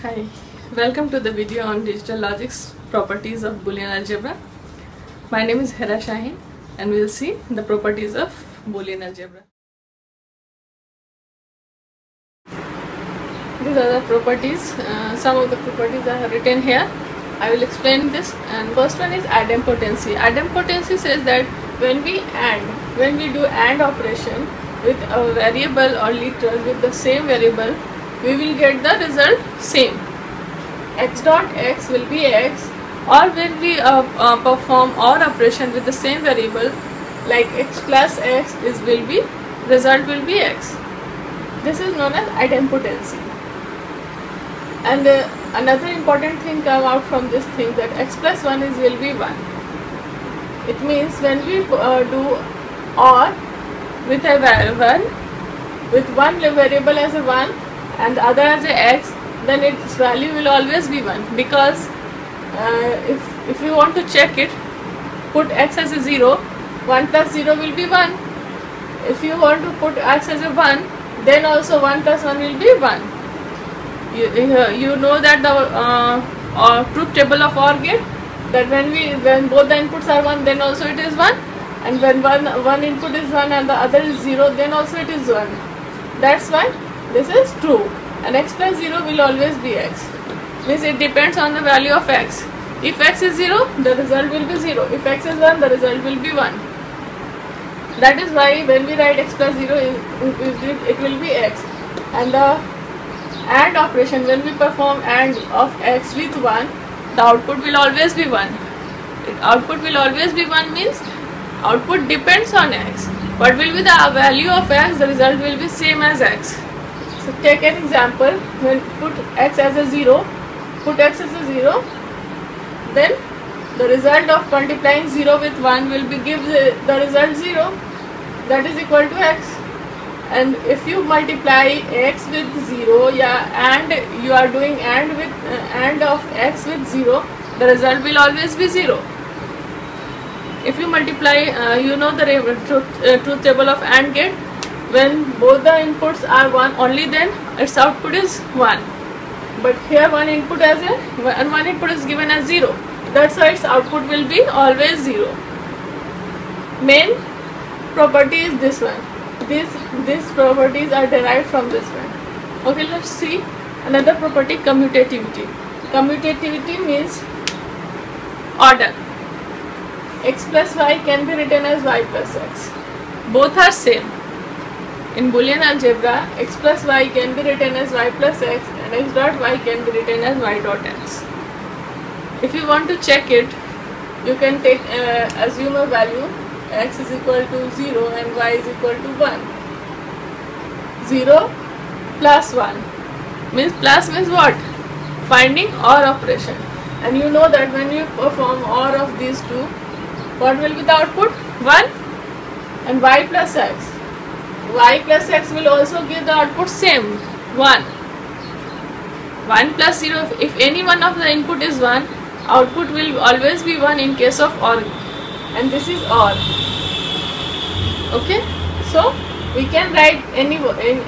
Hi, welcome to the video on digital logic's properties of Boolean algebra. My name is Hera Shaheen and we will see the properties of Boolean algebra. These are the properties, some of the properties I have written here. I will explain this, and first one is idempotency. Idempotency says that when we do AND operation with a variable or literal with the same variable, we will get the result same. X dot x will be x, or when we perform OR operation with the same variable like x plus x result will be x. This is known as idempotency. And another important thing come out from this thing, that x plus 1 will be 1. It means when we do OR with a variable, with one variable as a 1 and the other as a x, then its value will always be 1, because if you want to check it, put x as a 0, 1 plus 0 will be 1. If you want to put x as a 1, then also 1 plus 1 will be 1. You know that the truth table of OR gate, that when both the inputs are 1, then also it is 1, and when one input is 1 and the other is 0, then also it is 1. That's why this is true, and x plus 0 will always be x. Means it depends on the value of x. If x is 0, the result will be 0. If x is 1, the result will be 1. That is why when we write x plus 0, it will be x. And the AND operation, when we perform AND of x with 1, the output will always be 1. Output will always be 1 means output depends on x. What will be the value of x? The result will be same as x. So take an example, when put x as a 0, then the result of multiplying 0 with 1 will be give the result 0, that is equal to x. And if you multiply x with 0, and you are doing AND of x with 0, the result will always be 0. If you multiply, you know the truth table of AND gate, when both the inputs are 1, only then its output is 1. But here one input is given as 0. That's why its output will be always 0. Main property is this one. These properties are derived from this one. Okay, let's see another property, commutativity. Commutativity means order. X plus y can be written as y plus x. Both are same. In Boolean algebra, x plus y can be written as y plus x and x dot y can be written as y dot x. If you want to check it, you can take assume a value, x is equal to 0 and y is equal to 1. 0 plus 1 means, plus means what? Finding OR operation. And you know that when you perform OR of these two, what will be the output? 1 and y plus x. Y plus x will also give the output same, 1. 1 plus 0, if any one of the input is 1, output will always be 1 in case of OR. And this is OR. Okay, so we can write in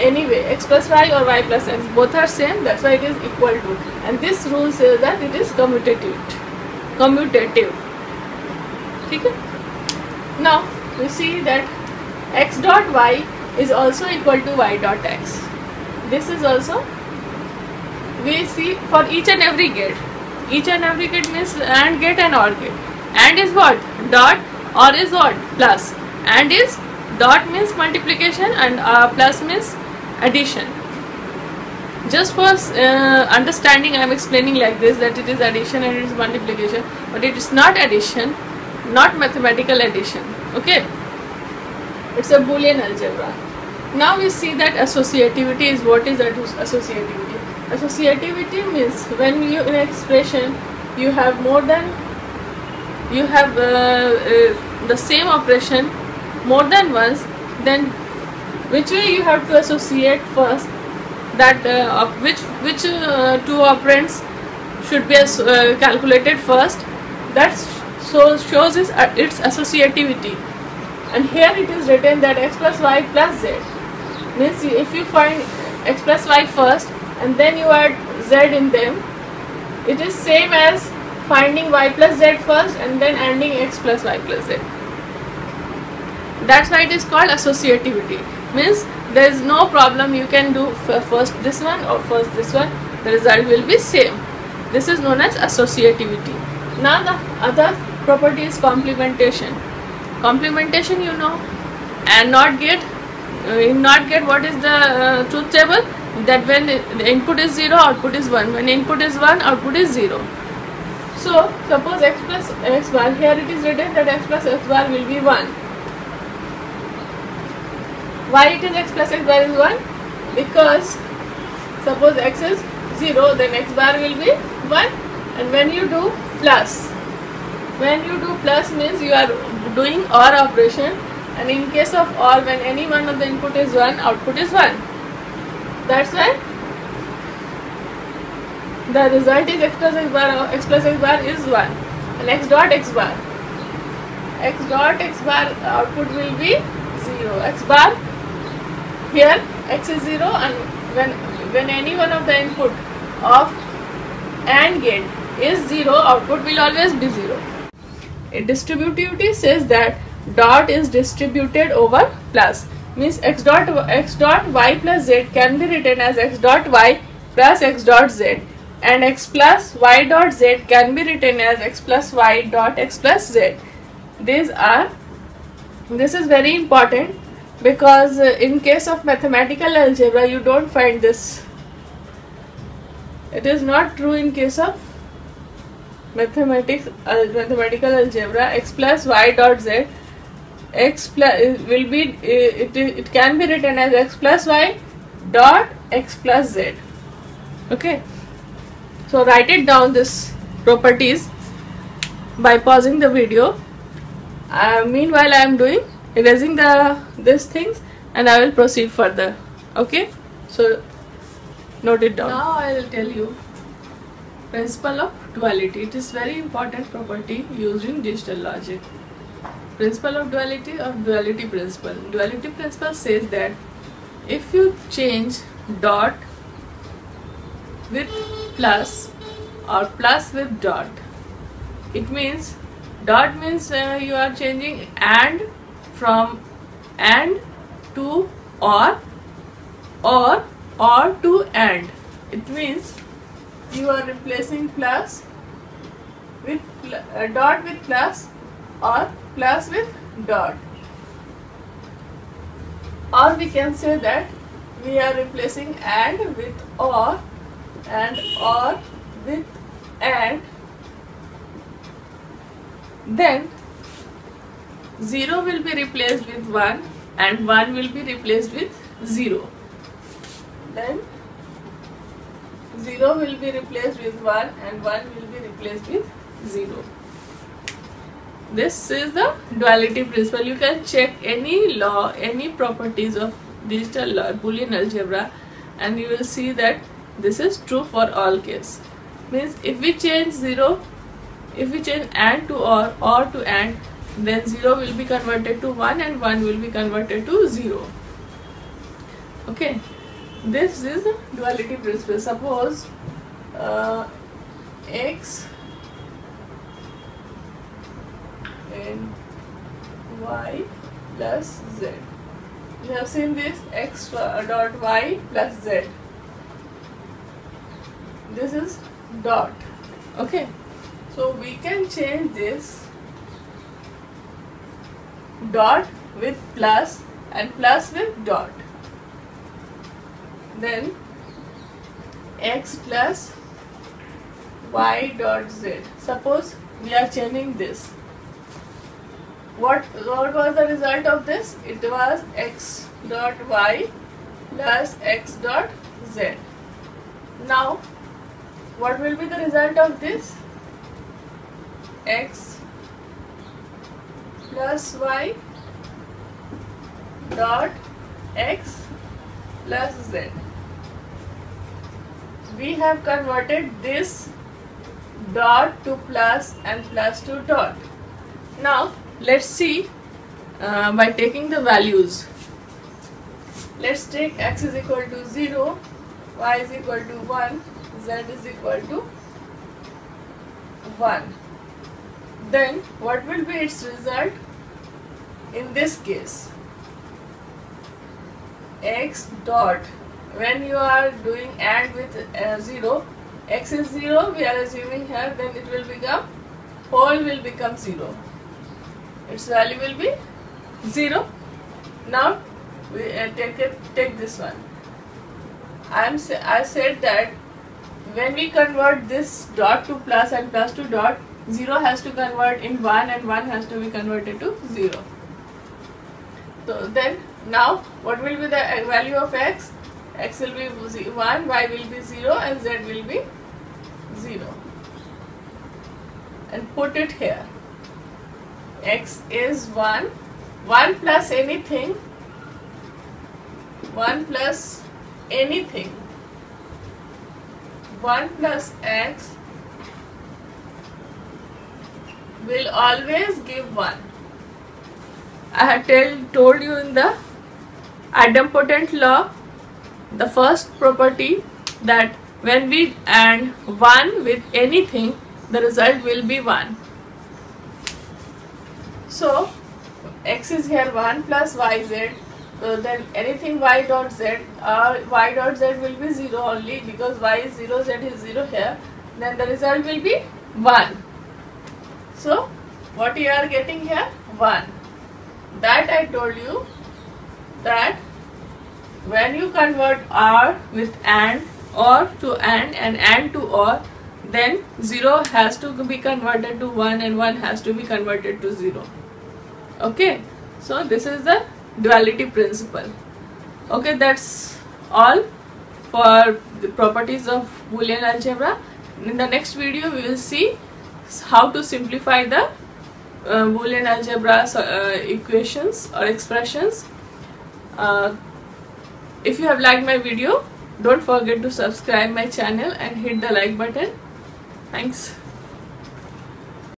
any way, x plus y or y plus x, both are same, that's why it is equal to. And this rule says that it is commutative. Okay? Now we see that x dot y is also equal to y dot x. This is also, we see for each and every gate. Each and every gate means AND gate and OR gate. AND is what? Dot. OR is what? Plus. AND is dot means multiplication and plus means addition. Just for understanding, I am explaining like this, that it is addition and it is multiplication, but it is not addition, not mathematical addition. Okay, it's a Boolean algebra. Now we see that associativity is, what is associativity? Associativity means when you in an expression you have the same operation more than once, then which way you have to associate first, that which two operands should be calculated first, that shows its associativity. And here it is written that x plus y plus z means if you find x plus y first and then you add z in them, it is same as finding y plus z first and then adding x plus y plus z. That's why it is called associativity. Means there is no problem, you can do first this one or first this one, the result will be same. This is known as associativity. Now the other property is complementation. Complementation, you know, and not get what is the truth table, that when the input is 0, output is 1. When input is 1, output is 0. So suppose x plus x bar, here it is written that x plus x bar will be 1. Why it is x plus x bar is 1? Because suppose x is 0, then x bar will be 1. And when you do plus means you are doing OR operation, and in case of OR, when any one of the input is 1, output is 1. That's why the result is x plus x bar is 1, and x dot x bar output will be 0. X bar, here x is 0, and when any one of the input of AND gate is 0, output will always be 0. Distributivity says that dot is distributed over plus, means x dot y plus z can be written as x dot y plus x dot z, and x plus y dot z can be written as x plus y dot x plus z. This is very important, because in case of mathematical algebra you don't find this. It is not true in case of mathematical algebra. X plus y dot z, x plus will be it can be written as x plus y dot x plus z. Okay, so write it down, this properties, by pausing the video. Meanwhile I am erasing these things, and I will proceed further. Okay, so note it down. Now I will tell you principle of duality. It is very important property used in digital logic. Principle of duality, or duality principle. Duality principle says that if you change dot with plus or plus with dot, it means dot means you are changing AND from AND to OR to AND. It means you are replacing plus with dot with plus, or plus with dot, or we can say that we are replacing AND with OR and OR with AND. Then 0 will be replaced with 1 and 1 will be replaced with 0. Then 0 will be replaced with 1 and 1 will be replaced with 0. This is the duality principle. You can check any law, any properties of digital law, Boolean algebra, and you will see that this is true for all cases. Means if we change AND to or to AND, then 0 will be converted to 1 and 1 will be converted to 0. Okay, this is the duality principle. Suppose x and y plus z. We have seen this x dot y plus z. This is dot. Okay, so we can change this dot with plus and plus with dot. Then x plus y dot z. Suppose we are changing this. What was the result of this? It was x dot y plus x dot z. Now what will be the result of this? X plus y dot x plus z. We have converted this dot to plus and plus to dot. Now let's see by taking the values. Let's take x is equal to 0, y is equal to 1, z is equal to 1. Then what will be its result in this case? X dot, when you are doing AND with 0, x is 0, we are assuming here, then it will become, whole will become 0. Its value will be 0. Now we take this one. I said that when we convert this dot to plus and plus to dot, 0 has to convert in 1 and 1 has to be converted to 0. So then now what will be the value of x? X will be 1, y will be 0 and z will be 0. And put it here. X is 1, 1 plus anything, 1 plus anything, 1 plus x will always give 1. I had told you in the idempotent law, the first property, that when we AND 1 with anything, the result will be 1. So x is here 1 plus yz, so then anything y dot z, y dot z will be 0 only, because y is 0, z is 0 here, then the result will be 1. So what you are getting here? 1. That I told you that when you convert OR with AND, OR to AND and AND to OR, then 0 has to be converted to 1 and 1 has to be converted to 0. Okay, so this is the duality principle. Okay, that's all for the properties of Boolean algebra. In the next video we will see how to simplify the Boolean algebra equations or expressions. If you have liked my video, don't forget to subscribe my channel and hit the like button. Thanks.